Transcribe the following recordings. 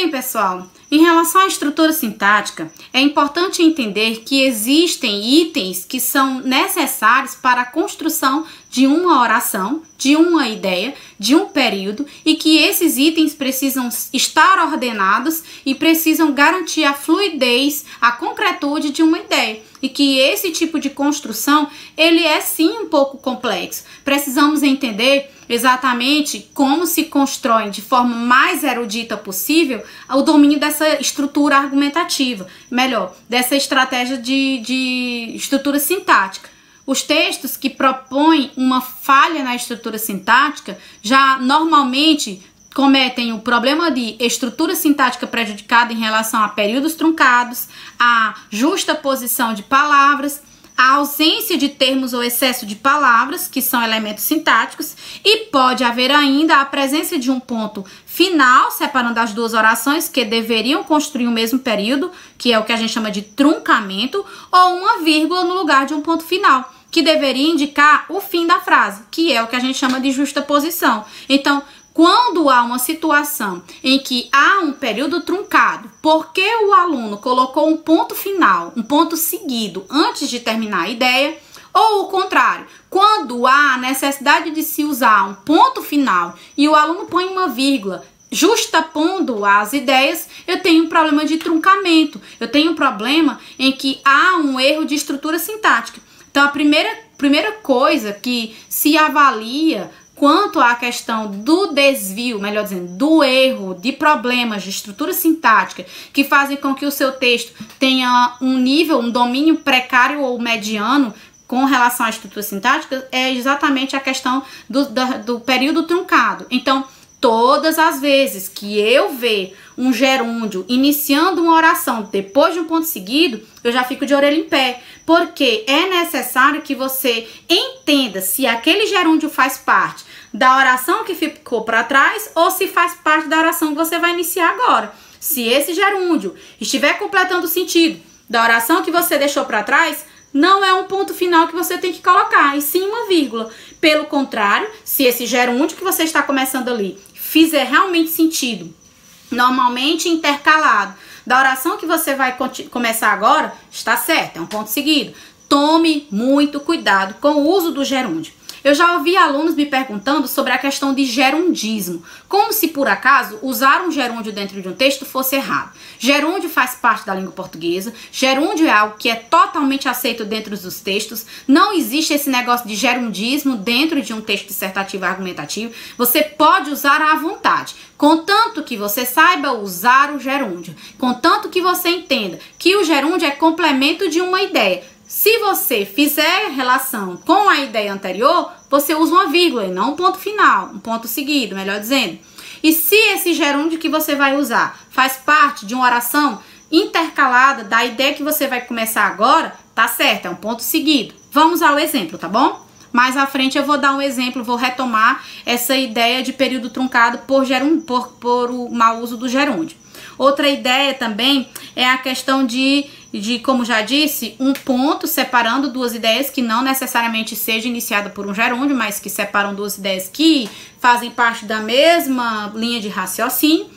Bem, pessoal, em relação à estrutura sintática, é importante entender que existem itens que são necessários para a construção de uma oração, de uma ideia, de um período, e que esses itens precisam estar ordenados e precisam garantir a fluidez, a concretude de uma ideia. E que esse tipo de construção, ele é sim um pouco complexo. Precisamos entender exatamente como se constrói de forma mais erudita possível o domínio dessa estrutura argumentativa, melhor, dessa estratégia de estrutura sintática. Os textos que propõem uma falha na estrutura sintática já normalmente cometem o problema de estrutura sintática prejudicada em relação a períodos truncados, a justa posição de palavras, a ausência de termos ou excesso de palavras, que são elementos sintáticos, e pode haver ainda a presença de um ponto final, separando as duas orações que deveriam construir o mesmo período, que é o que a gente chama de truncamento, ou uma vírgula no lugar de um ponto final, que deveria indicar o fim da frase, que é o que a gente chama de justaposição. Então, quando há uma situação em que há um período truncado, porque o aluno colocou um ponto final, um ponto seguido antes de terminar a ideia, ou o contrário, quando há a necessidade de se usar um ponto final e o aluno põe uma vírgula justapondo as ideias, eu tenho um problema de truncamento, eu tenho um problema em que há um erro de estrutura sintática. Então, a primeira coisa que se avalia quanto à questão do desvio, melhor dizendo, do erro, de problemas de estrutura sintática que fazem com que o seu texto tenha um nível, um domínio precário ou mediano com relação à estrutura sintática, é exatamente a questão do período truncado. Então, todas as vezes que eu ver um gerúndio iniciando uma oração depois de um ponto seguido, eu já fico de orelha em pé, porque é necessário que você entenda se aquele gerúndio faz parte da oração que ficou para trás ou se faz parte da oração que você vai iniciar agora. Se esse gerúndio estiver completando o sentido da oração que você deixou para trás, não é um ponto final que você tem que colocar, e sim uma vírgula. Pelo contrário, se esse gerúndio que você está começando ali fizer realmente sentido, normalmente intercalado, da oração que você vai começar agora, está certo, é um ponto seguido. Tome muito cuidado com o uso do gerúndio. Eu já ouvi alunos me perguntando sobre a questão de gerundismo, como se por acaso usar um gerúndio dentro de um texto fosse errado. Gerúndio faz parte da língua portuguesa, gerúndio é algo que é totalmente aceito dentro dos textos, não existe esse negócio de gerundismo dentro de um texto dissertativo argumentativo, você pode usar à vontade, contanto que você saiba usar o gerúndio, contanto que você entenda que o gerúndio é complemento de uma ideia. Se você fizer relação com a ideia anterior, você usa uma vírgula e não um ponto final, um ponto seguido, melhor dizendo. E se esse gerúndio que você vai usar faz parte de uma oração intercalada da ideia que você vai começar agora, tá certo, é um ponto seguido. Vamos ao exemplo, tá bom? Mais à frente eu vou dar um exemplo, vou retomar essa ideia de período truncado por o mau uso do gerúndio. Outra ideia também é a questão de, como já disse, um ponto separando duas ideias que não necessariamente seja iniciada por um gerúndio, mas que separam duas ideias que fazem parte da mesma linha de raciocínio,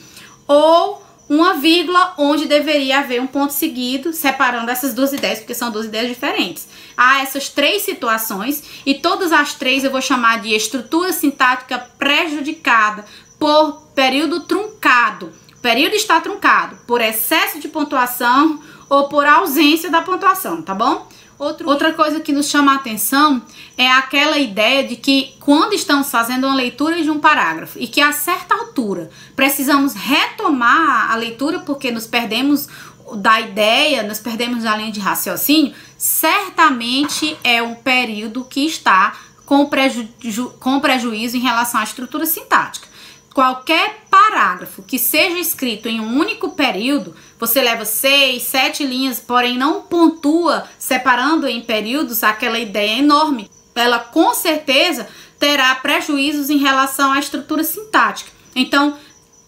ou uma vírgula onde deveria haver um ponto seguido separando essas duas ideias, porque são duas ideias diferentes. Há essas três situações e todas as três eu vou chamar de estrutura sintática prejudicada por período truncado. O período está truncado por excesso de pontuação ou por ausência da pontuação, tá bom? Outra coisa que nos chama a atenção é aquela ideia de que quando estamos fazendo uma leitura de um parágrafo e que a certa altura precisamos retomar a leitura porque nos perdemos da ideia, nos perdemos da linha de raciocínio, certamente é um período que está com prejuízo em relação à estrutura sintática. Qualquer parágrafo que seja escrito em um único período, você leva 6, 7 linhas, porém não pontua, separando em períodos, aquela ideia enorme. Ela com certeza terá prejuízos em relação à estrutura sintática. Então,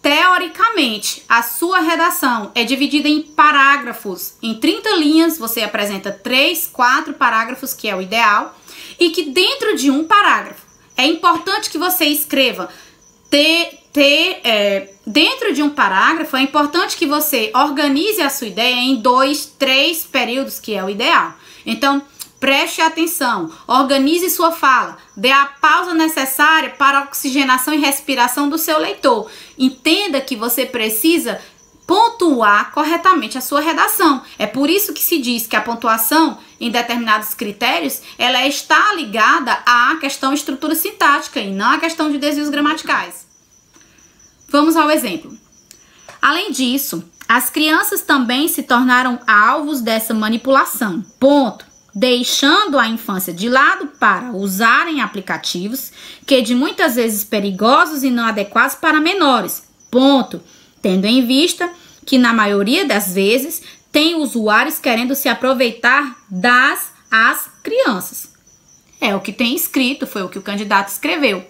teoricamente, a sua redação é dividida em parágrafos. Em 30 linhas, você apresenta 3, 4 parágrafos, que é o ideal, e que dentro de um parágrafo é importante que você escreva dentro de um parágrafo, é importante que você organize a sua ideia em 2, 3 períodos, que é o ideal. Então, preste atenção, organize sua fala, dê a pausa necessária para a oxigenação e respiração do seu leitor. Entenda que você precisa pontuar corretamente a sua redação. É por isso que se diz que a pontuação em determinados critérios, ela está ligada à questão estrutura sintática e não à questão de desvios gramaticais. Vamos ao exemplo. Além disso, as crianças também se tornaram alvos dessa manipulação. Ponto. Deixando a infância de lado para usarem aplicativos que de muitas vezes perigosos e não adequados para menores. Ponto. Tendo em vista que na maioria das vezes tem usuários querendo se aproveitar as crianças. É o que tem escrito, foi o que o candidato escreveu.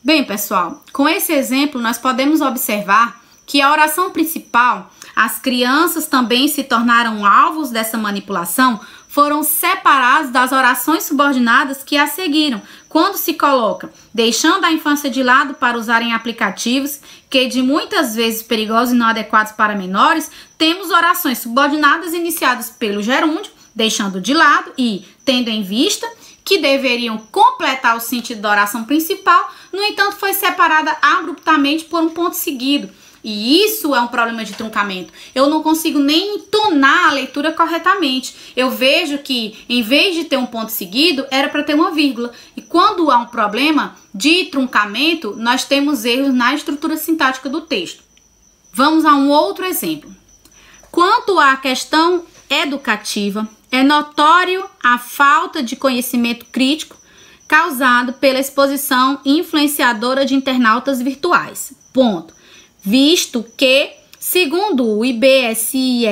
Bem, pessoal, com esse exemplo nós podemos observar que a oração principal, as crianças também se tornaram alvos dessa manipulação, foram separados das orações subordinadas que a seguiram, quando se coloca, deixando a infância de lado para usarem aplicativos que de muitas vezes perigosos e não adequados para menores, temos orações subordinadas iniciadas pelo gerúndio, deixando de lado e tendo em vista que deveriam completar o sentido da oração principal, no entanto foi separada abruptamente por um ponto seguido. E isso é um problema de truncamento. Eu não consigo nem entonar a leitura corretamente. Eu vejo que, em vez de ter um ponto seguido, era para ter uma vírgula. E quando há um problema de truncamento, nós temos erros na estrutura sintática do texto. Vamos a um outro exemplo. Quanto à questão educativa, é notório a falta de conhecimento crítico causado pela exposição influenciadora de internautas virtuais. Ponto. Visto que, segundo o IBSE,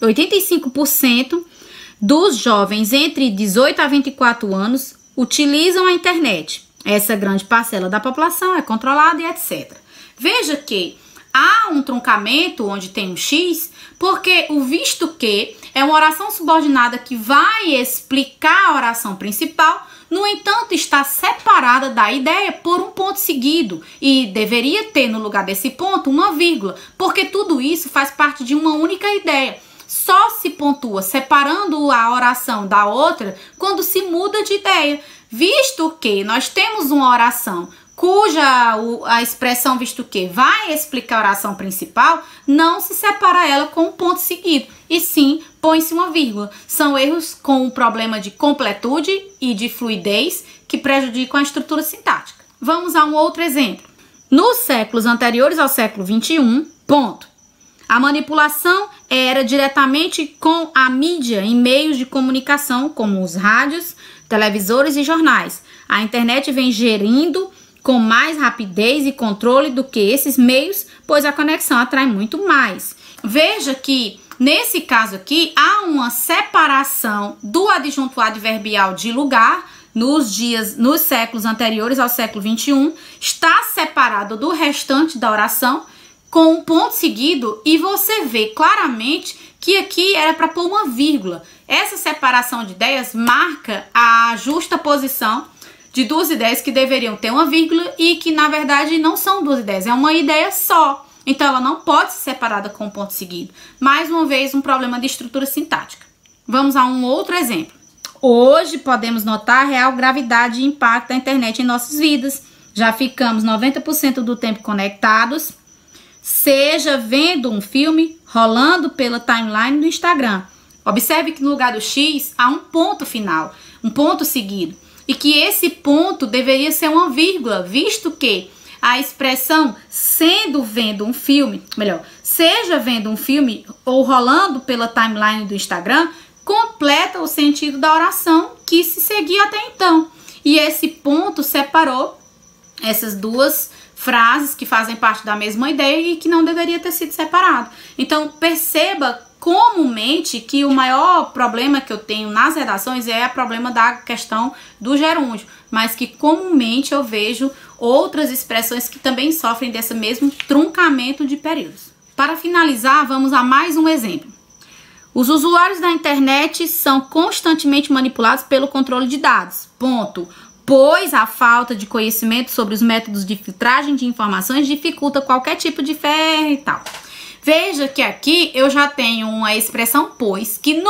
85% dos jovens entre 18 a 24 anos utilizam a internet. Essa grande parcela da população é controlada e etc. Veja que há um truncamento onde tem um X, porque o visto que é uma oração subordinada que vai explicar a oração principal, no entanto, está separada da ideia por um ponto seguido e deveria ter no lugar desse ponto uma vírgula, porque tudo isso faz parte de uma única ideia. Só se pontua separando a oração da outra quando se muda de ideia, visto que nós temos uma oração cuja a expressão visto que vai explicar a oração principal, não se separa ela com um ponto seguido, e sim põe-se uma vírgula. São erros com um problema de completude e de fluidez que prejudicam a estrutura sintática. Vamos a um outro exemplo. Nos séculos anteriores ao século XXI, a manipulação era diretamente com a mídia em meios de comunicação, como os rádios, televisores e jornais. A internet vem gerindo com mais rapidez e controle do que esses meios, pois a conexão atrai muito mais. Veja que, nesse caso aqui, há uma separação do adjunto adverbial de lugar nos séculos anteriores ao século XXI, está separado do restante da oração com um ponto seguido e você vê claramente que aqui era para pôr uma vírgula. Essa separação de ideias marca a justa posição de duas ideias que deveriam ter uma vírgula e que na verdade não são duas ideias, é uma ideia só. Então ela não pode ser separada com um ponto seguido. Mais uma vez, um problema de estrutura sintática. Vamos a um outro exemplo. Hoje podemos notar a real gravidade e impacto da internet em nossas vidas. Já ficamos 90% do tempo conectados, seja vendo um filme, rolando pela timeline do Instagram. Observe que no lugar do X há um ponto final, um ponto seguido. E que esse ponto deveria ser uma vírgula, visto que a expressão sendo vendo um filme, seja vendo um filme ou rolando pela timeline do Instagram, completa o sentido da oração que se seguia até então. E esse ponto separou essas duas frases que fazem parte da mesma ideia e que não deveria ter sido separado. Então, perceba comumente que o maior problema que eu tenho nas redações é o problema da questão do gerúndio, mas que comumente eu vejo outras expressões que também sofrem desse mesmo truncamento de períodos. Para finalizar, vamos a mais um exemplo. Os usuários da internet são constantemente manipulados pelo controle de dados. pois a falta de conhecimento sobre os métodos de filtragem de informações dificulta qualquer tipo de fé e tal. Veja que aqui eu já tenho uma expressão pois, que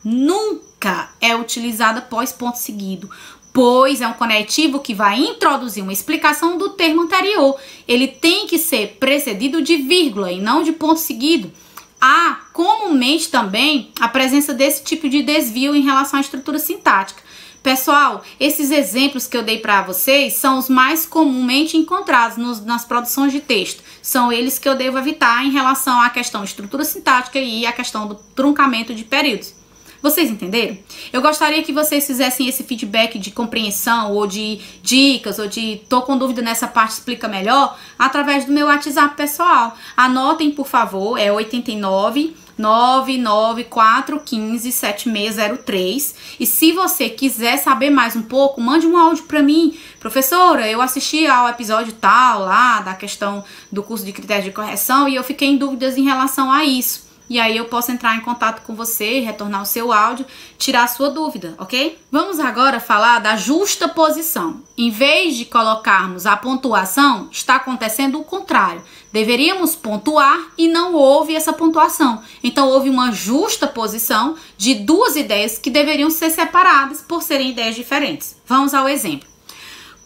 nunca é utilizada após ponto seguido. Pois é um conectivo que vai introduzir uma explicação do termo anterior. Ele tem que ser precedido de vírgula e não de ponto seguido. Há comumente também a presença desse tipo de desvio em relação à estrutura sintática. Pessoal, esses exemplos que eu dei para vocês são os mais comumente encontrados nas produções de texto. São eles que eu devo evitar em relação à questão estrutura sintática e à questão do truncamento de períodos. Vocês entenderam? Eu gostaria que vocês fizessem esse feedback de compreensão ou de dicas ou de tô com dúvida nessa parte, explica melhor, através do meu WhatsApp pessoal. Anotem, por favor, é 89 99415 7603. E se você quiser saber mais um pouco, mande um áudio para mim. Professora, eu assisti ao episódio tal lá da questão do curso de critérios de correção e eu fiquei em dúvidas em relação a isso. E aí eu posso entrar em contato com você, retornar o seu áudio, tirar a sua dúvida, ok? Vamos agora falar da justa posição. Em vez de colocarmos a pontuação, está acontecendo o contrário. Deveríamos pontuar e não houve essa pontuação. Então houve uma justa posição de duas ideias que deveriam ser separadas por serem ideias diferentes. Vamos ao exemplo.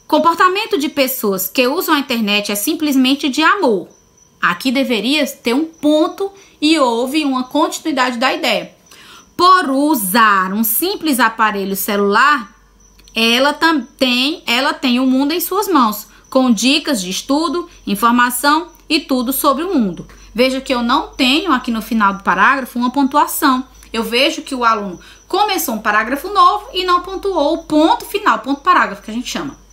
Comportamento de pessoas que usam a internet é simplesmente de amor. Aqui deveria ter um ponto e houve uma continuidade da ideia. Por usar um simples aparelho celular, ela tem o mundo em suas mãos, com dicas de estudo, informação e tudo sobre o mundo. Veja que eu não tenho aqui no final do parágrafo uma pontuação. Eu vejo que o aluno começou um parágrafo novo e não pontuou o ponto final, ponto parágrafo que a gente chama.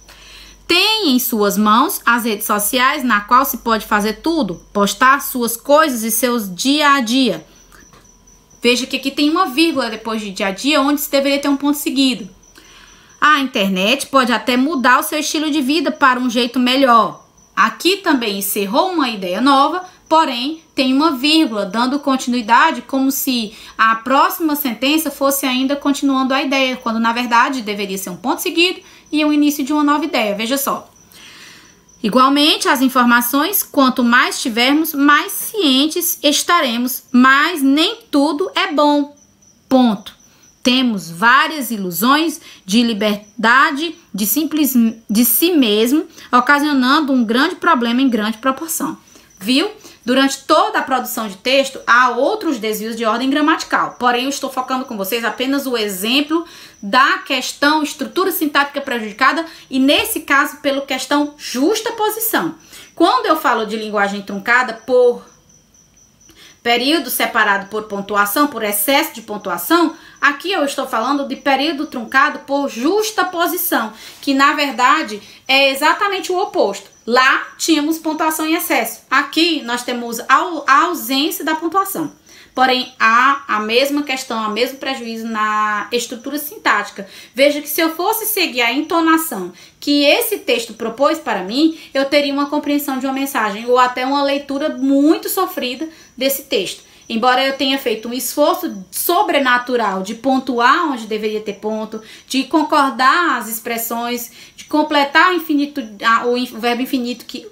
Tem em suas mãos as redes sociais na qual se pode fazer tudo, postar suas coisas e seus dia a dia. Veja que aqui tem uma vírgula depois de dia a dia, onde se deveria ter um ponto seguido. A internet pode até mudar o seu estilo de vida para um jeito melhor. Aqui também encerrou uma ideia nova, porém tem uma vírgula, dando continuidade como se a próxima sentença fosse ainda continuando a ideia, quando na verdade deveria ser um ponto seguido e o início de uma nova ideia, veja só. Igualmente, as informações, quanto mais tivermos, mais cientes estaremos, mas nem tudo é bom. Ponto. Temos várias ilusões de liberdade de si mesmo, ocasionando um grande problema em grande proporção. Viu? Durante toda a produção de texto, há outros desvios de ordem gramatical. Porém, eu estou focando com vocês apenas o exemplo da questão estrutura sintática prejudicada e, nesse caso, pela questão justa posição. Quando eu falo de linguagem truncada por período separado por pontuação, por excesso de pontuação, aqui eu estou falando de período truncado por justa posição, que, na verdade, é exatamente o oposto. Lá tínhamos pontuação em excesso. Aqui nós temos a ausência da pontuação. Porém, há a mesma questão, o mesmo prejuízo na estrutura sintática. Veja que se eu fosse seguir a entonação que esse texto propôs para mim, eu teria uma compreensão de uma mensagem ou até uma leitura muito sofrida desse texto. Embora eu tenha feito um esforço sobrenatural de pontuar onde deveria ter ponto, de concordar as expressões, de completar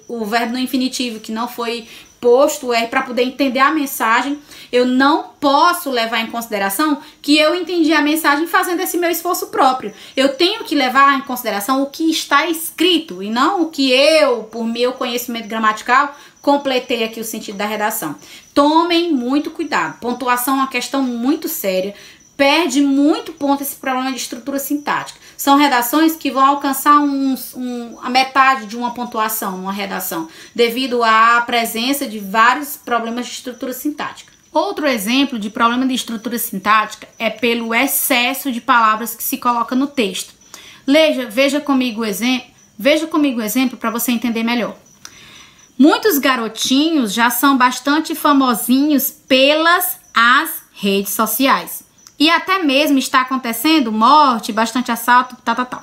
o verbo no infinitivo que não foi posto para poder entender a mensagem, eu não posso levar em consideração que eu entendi a mensagem fazendo esse meu esforço próprio. Eu tenho que levar em consideração o que está escrito e não o que eu, por meu conhecimento gramatical, completei aqui o sentido da redação. Tomem muito cuidado. Pontuação é uma questão muito séria. Perde muito ponto esse problema de estrutura sintática. São redações que vão alcançar a metade de uma pontuação, uma redação, devido à presença de vários problemas de estrutura sintática. Outro exemplo de problema de estrutura sintática é pelo excesso de palavras que se coloca no texto. Veja comigo o exemplo para você entender melhor. Muitos garotinhos já são bastante famosinhos pelas redes sociais. E até mesmo está acontecendo morte, bastante assalto, tal.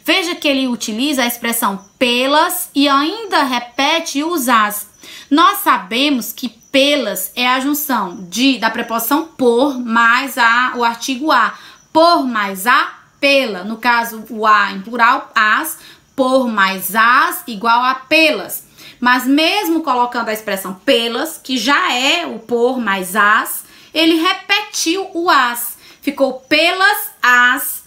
Veja que ele utiliza a expressão pelas e ainda repete os as. Nós sabemos que pelas é a junção da preposição por mais o artigo a. Por mais a, pela. No caso, o a em plural, as, por mais as, igual a pelas. Mas mesmo colocando a expressão pelas, que já é o por mais as, ele repetiu o as. Ficou pelas as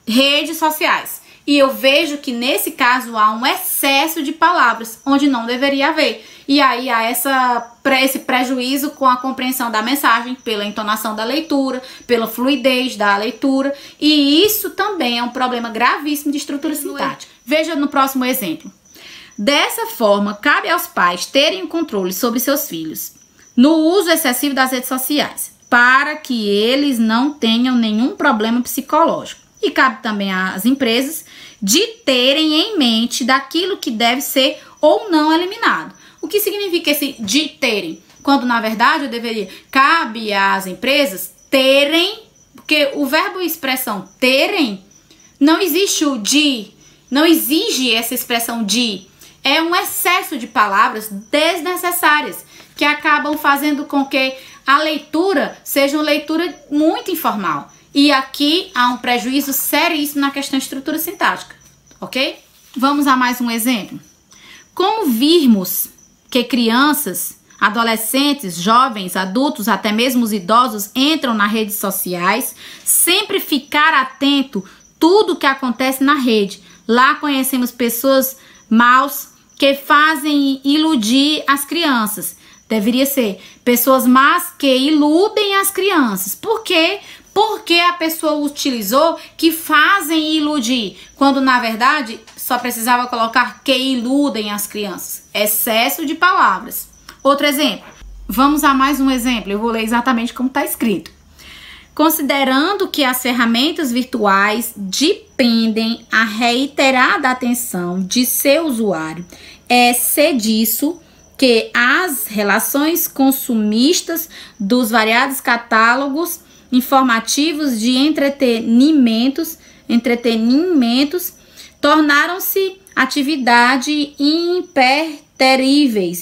redes sociais. E eu vejo que nesse caso há um excesso de palavras, onde não deveria haver. E aí há esse prejuízo com a compreensão da mensagem, pela entonação da leitura, pela fluidez da leitura. E isso também é um problema gravíssimo de estrutura sintática. Veja no próximo exemplo. Dessa forma, cabe aos pais terem o controle sobre seus filhos no uso excessivo das redes sociais, para que eles não tenham nenhum problema psicológico. E cabe também às empresas de terem em mente daquilo que deve ser ou não eliminado. O que significa esse de terem? Quando, na verdade, eu deveria... Cabe às empresas terem, porque o verbo e expressão terem, não existe o de, não exige essa expressão de. É um excesso de palavras desnecessárias, que acabam fazendo com que a leitura seja uma leitura muito informal. E aqui há um prejuízo seríssimo na questão de estrutura sintática, ok? Vamos a mais um exemplo. Como virmos que crianças, adolescentes, jovens, adultos, até mesmo os idosos entram nas redes sociais, sempre ficar atento tudo que acontece na rede. Lá conhecemos pessoas maus que fazem iludir as crianças. Deveria ser pessoas más que iludem as crianças. Por quê? Porque a pessoa utilizou que fazem iludir, quando na verdade só precisava colocar que iludem as crianças. Excesso de palavras. Outro exemplo. Vamos a mais um exemplo. Eu vou ler exatamente como está escrito. Considerando que as ferramentas virtuais dependem a reiterada atenção de seu usuário, é disso que as relações consumistas dos variados catálogos informativos de entretenimentos tornaram-se atividade impreteríveis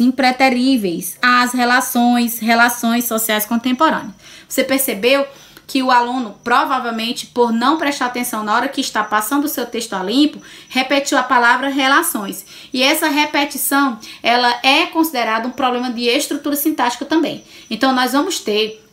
às relações sociais contemporâneas. Você percebeu que o aluno, provavelmente, por não prestar atenção na hora que está passando o seu texto a limpo, repetiu a palavra relações. E essa repetição, ela é considerada um problema de estrutura sintática também. Então, nós vamos ter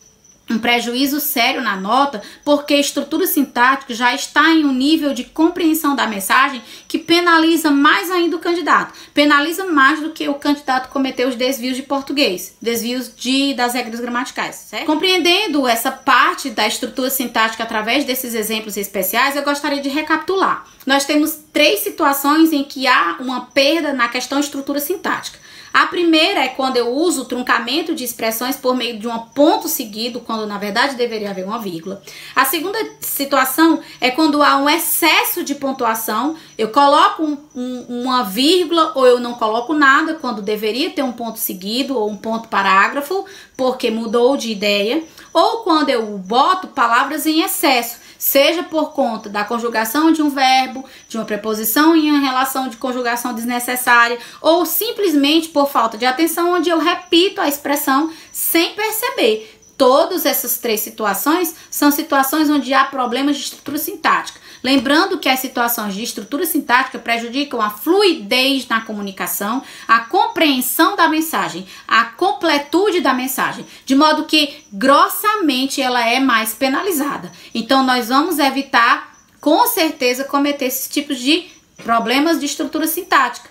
um prejuízo sério na nota, porque a estrutura sintática já está em um nível de compreensão da mensagem que penaliza mais ainda o candidato. Penaliza mais do que o candidato cometer os desvios de português, desvios das regras gramaticais, certo? Compreendendo essa parte da estrutura sintática através desses exemplos especiais, eu gostaria de recapitular. Nós temos 3 situações em que há uma perda na questão de estrutura sintática. A primeira é quando eu uso o truncamento de expressões por meio de um ponto seguido, quando na verdade deveria haver uma vírgula. A segunda situação é quando há um excesso de pontuação, eu coloco uma vírgula ou eu não coloco nada, quando deveria ter um ponto seguido ou um ponto parágrafo, porque mudou de ideia, ou quando eu boto palavras em excesso, seja por conta da conjugação de um verbo, de uma preposição em uma relação de conjugação desnecessária, ou simplesmente por falta de atenção, onde eu repito a expressão sem perceber. Todas essas 3 situações são situações onde há problemas de estrutura sintática. Lembrando que as situações de estrutura sintática prejudicam a fluidez na comunicação, a compreensão da mensagem, a completude da mensagem, de modo que, grossamente, ela é mais penalizada. Então, nós vamos evitar, com certeza, cometer esses tipos de problemas de estrutura sintática.